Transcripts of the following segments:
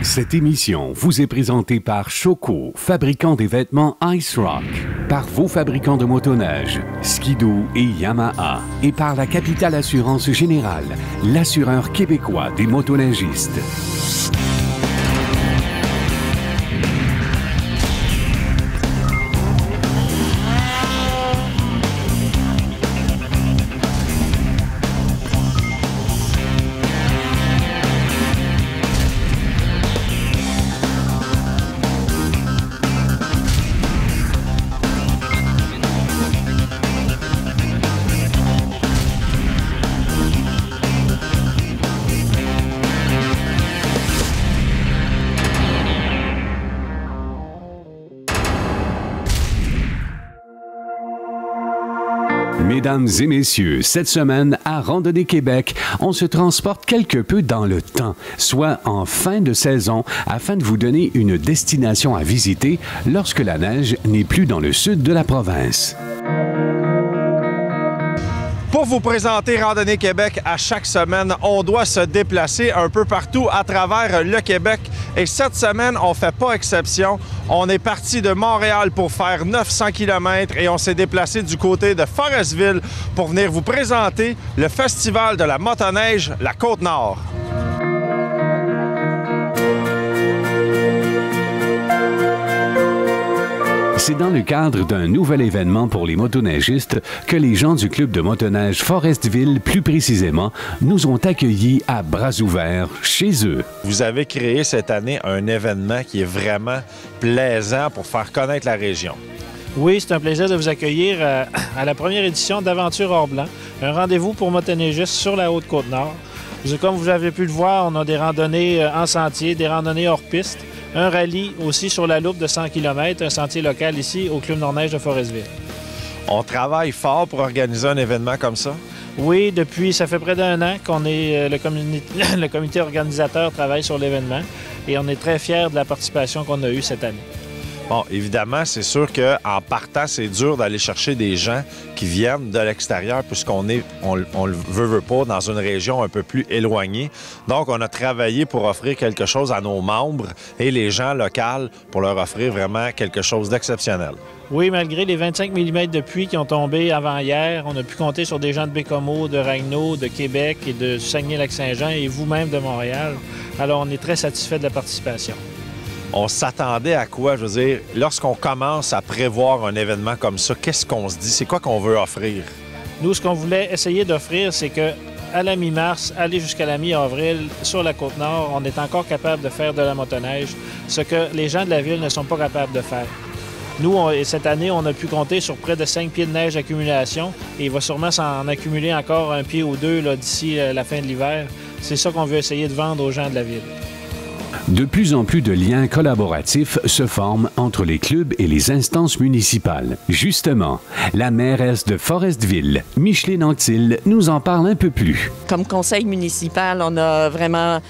Cette émission vous est présentée par Choco, fabricant des vêtements Ice Rock, par vos fabricants de motoneige, Ski-Doo et Yamaha, et par la Capitale Assurance Générale, l'assureur québécois des motoneigistes. Mesdames et messieurs, cette semaine, à Randonnée Québec, on se transporte quelque peu dans le temps, soit en fin de saison, afin de vous donner une destination à visiter lorsque la neige n'est plus dans le sud de la province. Pour vous présenter Randonnée Québec à chaque semaine, on doit se déplacer un peu partout à travers le Québec. Et cette semaine, on ne fait pas exception. On est parti de Montréal pour faire 900 km et on s'est déplacé du côté de Forestville pour venir vous présenter le Festival de la motoneige, la Côte-Nord. C'est dans le cadre d'un nouvel événement pour les motoneigistes que les gens du club de motoneige Forestville, plus précisément, nous ont accueillis à bras ouverts chez eux. Vous avez créé cette année un événement qui est vraiment plaisant pour faire connaître la région. Oui, c'est un plaisir de vous accueillir à la première édition d'Aventure Hors-Blanc, un rendez-vous pour motoneigistes sur la Haute-Côte-Nord. Comme vous avez pu le voir, on a des randonnées en sentier, des randonnées hors piste, un rallye aussi sur la loupe de 100 km, un sentier local ici au Club Nord-Neige de Forestville. On travaille fort pour organiser un événement comme ça? Oui, ça fait près d'un an qu'on est le comité organisateur travaille sur l'événement et on est très fiers de la participation qu'on a eue cette année. Bon, évidemment, c'est sûr qu'en partant, c'est dur d'aller chercher des gens qui viennent de l'extérieur puisqu'on le veut pas, dans une région un peu plus éloignée. Donc, on a travaillé pour offrir quelque chose à nos membres et les gens locaux pour leur offrir vraiment quelque chose d'exceptionnel. Oui, malgré les 25 mm de pluie qui ont tombé avant hier, on a pu compter sur des gens de Bécomo, de Ragno, de Québec et de Saguenay-Lac-Saint-Jean et vous-même de Montréal. Alors, on est très satisfait de la participation. On s'attendait à quoi? Je veux dire, lorsqu'on commence à prévoir un événement comme ça, qu'est-ce qu'on se dit? C'est quoi qu'on veut offrir? Nous, ce qu'on voulait essayer d'offrir, c'est qu'à la mi-mars, aller jusqu'à la mi-avril, sur la Côte-Nord, on est encore capable de faire de la motoneige, ce que les gens de la ville ne sont pas capables de faire. Nous, cette année, on a pu compter sur près de 5 pieds de neige d'accumulation et il va sûrement s'en accumuler encore un pied ou deux d'ici la fin de l'hiver. C'est ça qu'on veut essayer de vendre aux gens de la ville. De plus en plus de liens collaboratifs se forment entre les clubs et les instances municipales. Justement, la mairesse de Forestville, Micheline Anctil, nous en parle un peu plus. Comme conseil municipal, on a vraiment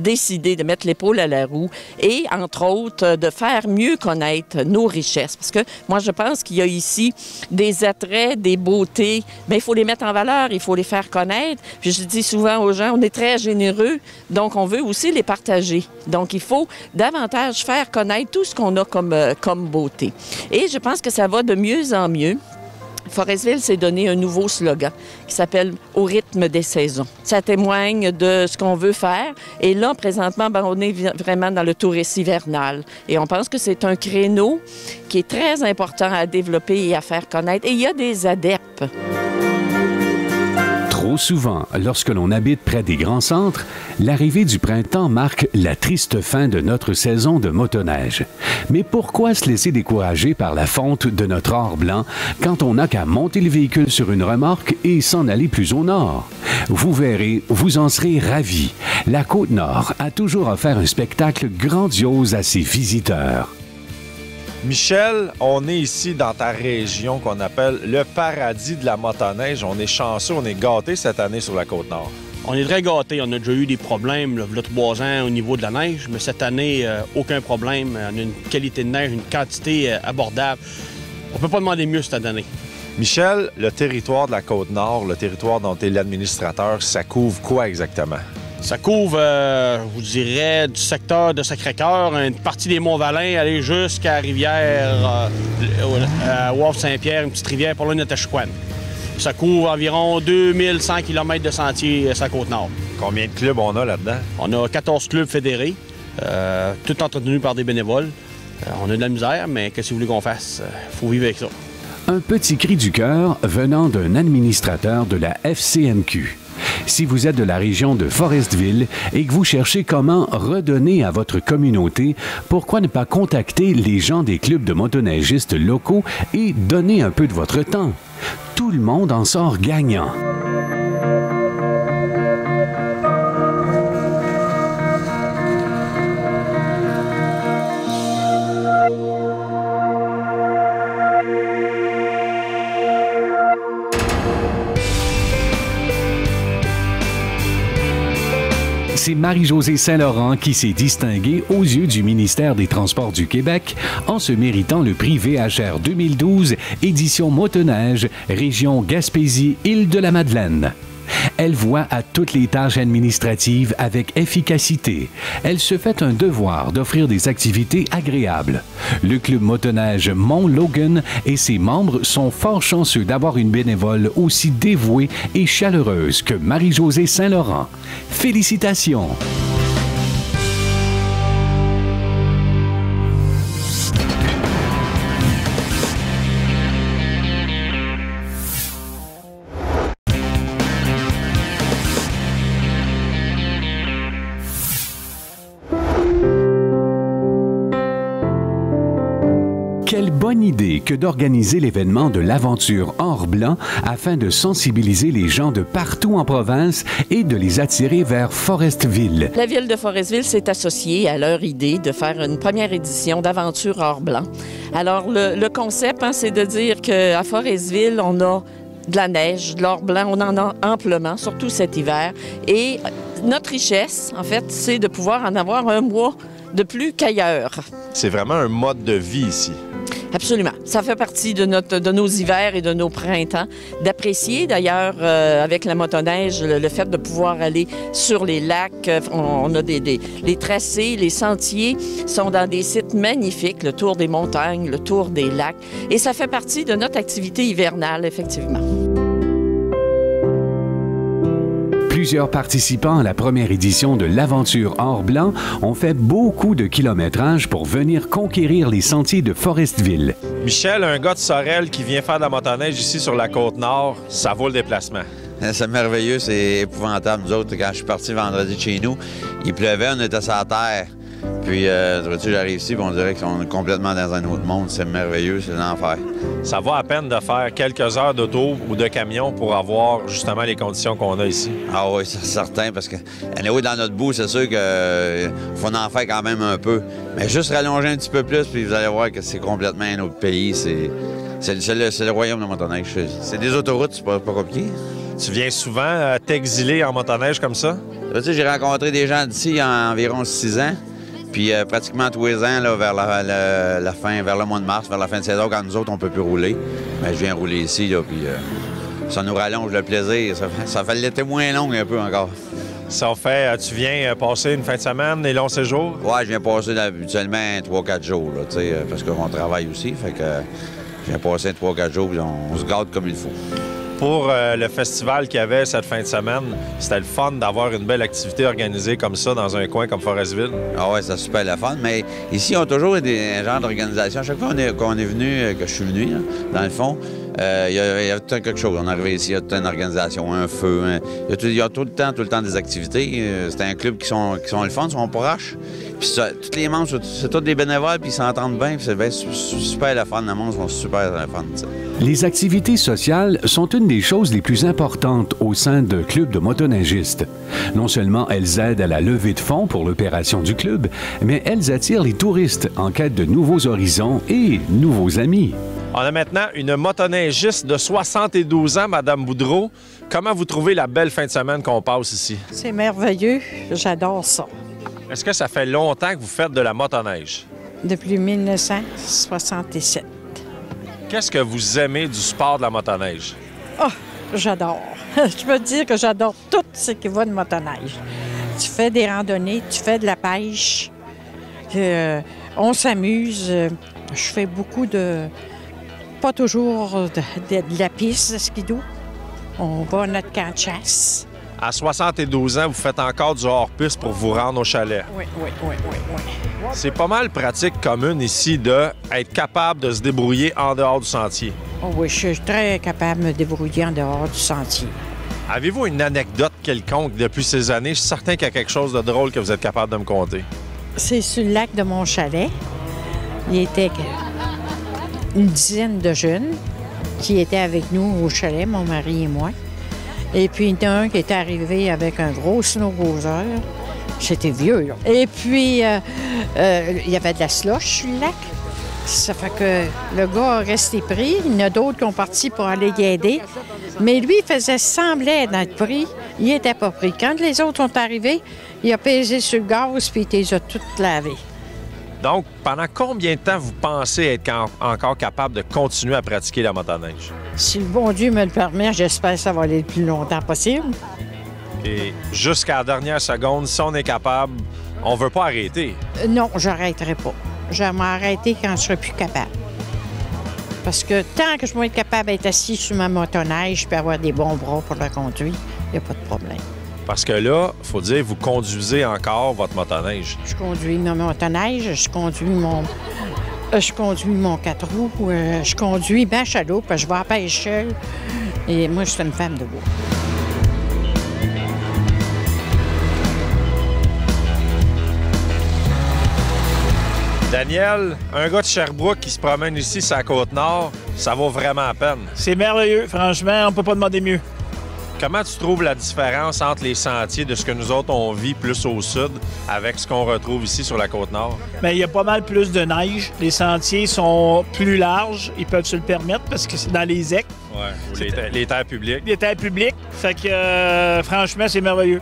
décidé de mettre l'épaule à la roue et, entre autres, de faire mieux connaître nos richesses. Parce que moi, je pense qu'il y a ici des attraits, des beautés, mais il faut les mettre en valeur, il faut les faire connaître. Puis je dis souvent aux gens, on est très généreux, donc on veut aussi les partager. Donc, il faut davantage faire connaître tout ce qu'on a comme beauté. Et je pense que ça va de mieux en mieux. Forestville s'est donné un nouveau slogan qui s'appelle « Au rythme des saisons ». Ça témoigne de ce qu'on veut faire. Et là, présentement, on est vraiment dans le tourisme hivernal. Et on pense que c'est un créneau qui est très important à développer et à faire connaître. Et il y a des adeptes. Trop souvent, lorsque l'on habite près des grands centres, l'arrivée du printemps marque la triste fin de notre saison de motoneige. Mais pourquoi se laisser décourager par la fonte de notre or blanc quand on n'a qu'à monter le véhicule sur une remorque et s'en aller plus au nord? Vous verrez, vous en serez ravis. La Côte-Nord a toujours offert un spectacle grandiose à ses visiteurs. Michel, on est ici dans ta région qu'on appelle le paradis de la motoneige. On est chanceux, on est gâtés cette année sur la Côte-Nord. On est très gâtés. On a déjà eu des problèmes il y a 3 ans au niveau de la neige, mais cette année, aucun problème. On a une qualité de neige, une quantité abordable. On ne peut pas demander mieux cette année. Michel, le territoire de la Côte-Nord, le territoire dont tu es l'administrateur, ça couvre quoi exactement? Ça couvre, je vous dirais, du secteur de Sacré-Cœur, une partie des Monts-Valin, aller jusqu'à la rivière, à Wharf-Saint-Pierre, une petite rivière pour le Natashquan. Ça couvre environ 2100 km de sentiers sur la Côte-Nord. Combien de clubs on a là-dedans? On a 14 clubs fédérés, tout entretenus par des bénévoles. On a de la misère, mais qu'est-ce que vous voulez qu'on fasse? Il faut vivre avec ça. Un petit cri du cœur venant d'un administrateur de la FCMQ. Si vous êtes de la région de Forestville et que vous cherchez comment redonner à votre communauté, pourquoi ne pas contacter les gens des clubs de motoneigistes locaux et donner un peu de votre temps? Tout le monde en sort gagnant. C'est Marie-Josée Saint-Laurent qui s'est distinguée aux yeux du ministère des Transports du Québec en se méritant le prix VHR 2012, édition motoneige, région Gaspésie-Île-de-la-Madeleine. Elle voit à toutes les tâches administratives avec efficacité. Elle se fait un devoir d'offrir des activités agréables. Le club motoneige Mont-Logan et ses membres sont fort chanceux d'avoir une bénévole aussi dévouée et chaleureuse que Marie-Josée Saint-Laurent. Félicitations! Quelle bonne idée que d'organiser l'événement de l'aventure Or-Blanc afin de sensibiliser les gens de partout en province et de les attirer vers Forestville. La ville de Forestville s'est associée à leur idée de faire une première édition d'Aventure Or-Blanc. Alors, le concept, c'est de dire qu'à Forestville, on a de la neige, de l'or blanc, on en a amplement, surtout cet hiver. Et notre richesse, en fait, c'est de pouvoir en avoir un mois de plus qu'ailleurs. C'est vraiment un mode de vie ici. Absolument. Ça fait partie de nos hivers et de nos printemps. D'apprécier d'ailleurs avec la motoneige le fait de pouvoir aller sur les lacs. On a les tracés, les sentiers sont dans des sites magnifiques, le tour des montagnes, le tour des lacs. Et ça fait partie de notre activité hivernale, effectivement. Plusieurs participants à la première édition de l'Aventure Or-Blanc ont fait beaucoup de kilométrage pour venir conquérir les sentiers de Forestville. Michel, un gars de Sorel qui vient faire de la motoneige ici sur la Côte-Nord, ça vaut le déplacement. C'est merveilleux, c'est épouvantable. Nous autres, quand je suis parti vendredi de chez nous, il pleuvait, on était sur la terre. Puis, j'arrive ici, on dirait qu'on est complètement dans un autre monde. C'est merveilleux, c'est l'enfer. Ça vaut à peine de faire quelques heures d'auto ou de camion pour avoir justement les conditions qu'on a ici. Ah oui, c'est certain, parce que dans notre bout, c'est sûr qu'il faut en faire quand même un peu. Mais juste rallonger un petit peu plus, puis vous allez voir que c'est complètement un autre pays. C'est le royaume de la motoneige. C'est des autoroutes, c'est pas compliqué. Tu viens souvent t'exiler en motoneige comme ça? Tu sais, j'ai rencontré des gens d'ici il y a environ 6 ans. Puis pratiquement tous les ans, là, vers la fin, vers le mois de mars, vers la fin de saison, quand nous autres, on ne peut plus rouler. Mais je viens rouler ici, là, puis ça nous rallonge le plaisir. Ça fait l'été moins long un peu encore. Ça fait, tu viens passer une fin de semaine, des longs séjours? Oui, je viens passer habituellement 3-4 jours, là, parce qu'on travaille aussi. Fait que je viens passer 3-4 jours, puis on se garde comme il faut. Pour le festival qu'il y avait cette fin de semaine, c'était le fun d'avoir une belle activité organisée comme ça dans un coin comme Forestville. Ah ouais, c'est super le fun. Mais ici, on a toujours des genres d'organisation. Chaque fois qu'on est venu, que je suis venu, là, dans le fond, il y a tout quelque chose. On est arrivé ici, il y a toute une organisation, un feu. Il y a tout le temps des activités. C'est un club qui sont le fun, ils sont proches. Puis tous les membres, c'est tous des bénévoles, puis ils s'entendent bien. Puis c'est super le fun. Les membres sont super le fun. T'sais. Les activités sociales sont une des choses les plus importantes au sein de clubs de motoneigistes. Non seulement elles aident à la levée de fonds pour l'opération du club, mais elles attirent les touristes en quête de nouveaux horizons et nouveaux amis. On a maintenant une motoneigiste de 72 ans, Mme Boudreau. Comment vous trouvez la belle fin de semaine qu'on passe ici? C'est merveilleux. J'adore ça. Est-ce que ça fait longtemps que vous faites de la motoneige? Depuis 1967. Qu'est-ce que vous aimez du sport de la motoneige? Oh, j'adore. Je peux dire que j'adore tout ce qui va de motoneige. Tu fais des randonnées, tu fais de la pêche. On s'amuse. Je fais beaucoup de... Pas toujours de la piste de skidoo. On va à notre camp de chasse. À 72 ans, vous faites encore du hors-piste pour vous rendre au chalet. Oui. C'est pas mal pratique commune ici d'être capable de se débrouiller en dehors du sentier. Oh oui, je suis très capable de me débrouiller en dehors du sentier. Avez-vous une anecdote quelconque depuis ces années? Je suis certain qu'il y a quelque chose de drôle que vous êtes capable de me conter. C'est sur le lac de mon chalet. Il y était une dizaine de jeunes qui étaient avec nous au chalet, mon mari et moi. Et puis, il y en a un qui était arrivé avec un gros snowboarder. C'était vieux, là. Et puis, il y avait de la slush sur le lac. Ça fait que le gars a resté pris. Il y en a d'autres qui ont parti pour aller y aider. Mais lui, il faisait sembler d'être pris. Il n'était pas pris. Quand les autres sont arrivés, il a pesé sur le gaz puis il les a toutes lavées. Donc, pendant combien de temps vous pensez être encore capable de continuer à pratiquer la motoneige? Si le bon Dieu me le permet, j'espère que ça va aller le plus longtemps possible. Et jusqu'à la dernière seconde, si on est capable, on veut pas arrêter. Non, j'arrêterai pas. Je vais m'arrêter quand je serai plus capable. Parce que tant que je vais être capable d'être assis sur ma motoneige puis avoir des bons bras pour la conduire, il n'y a pas de problème. Parce que là, il faut dire, vous conduisez encore votre motoneige. Je conduis ma motoneige, je conduis mon 4 roues, je conduis ma chaloupe, je vais à la pêche seule. Et moi, je suis une femme de bois. Daniel, un gars de Sherbrooke qui se promène ici sur la Côte-Nord, ça vaut vraiment la peine. C'est merveilleux, franchement, on peut pas demander mieux. Comment tu trouves la différence entre les sentiers de ce que nous autres on vit plus au sud avec ce qu'on retrouve ici sur la Côte-Nord? Bien, il y a pas mal plus de neige. Les sentiers sont plus larges. Ils peuvent se le permettre parce que c'est dans les ecs. Oui, les terres publiques. Les terres publiques. Fait que, franchement, c'est merveilleux.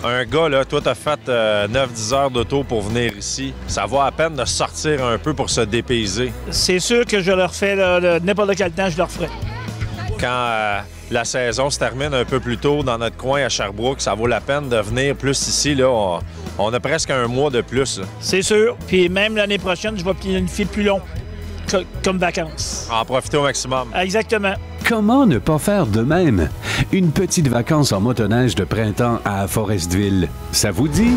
Un gars, là, toi, t'as fait 9-10 heures d'auto pour venir ici. Ça vaut à peine de sortir un peu pour se dépayser. C'est sûr que je le refais là, n'importe quel temps, je le referai. Quand la saison se termine un peu plus tôt dans notre coin à Sherbrooke, ça vaut la peine de venir plus ici. Là, on a presque un mois de plus. Là. C'est sûr. Puis même l'année prochaine, je vais planifier plus long comme vacances. En profiter au maximum. Exactement. Comment ne pas faire de même? Une petite vacance en motoneige de printemps à Forestville, ça vous dit?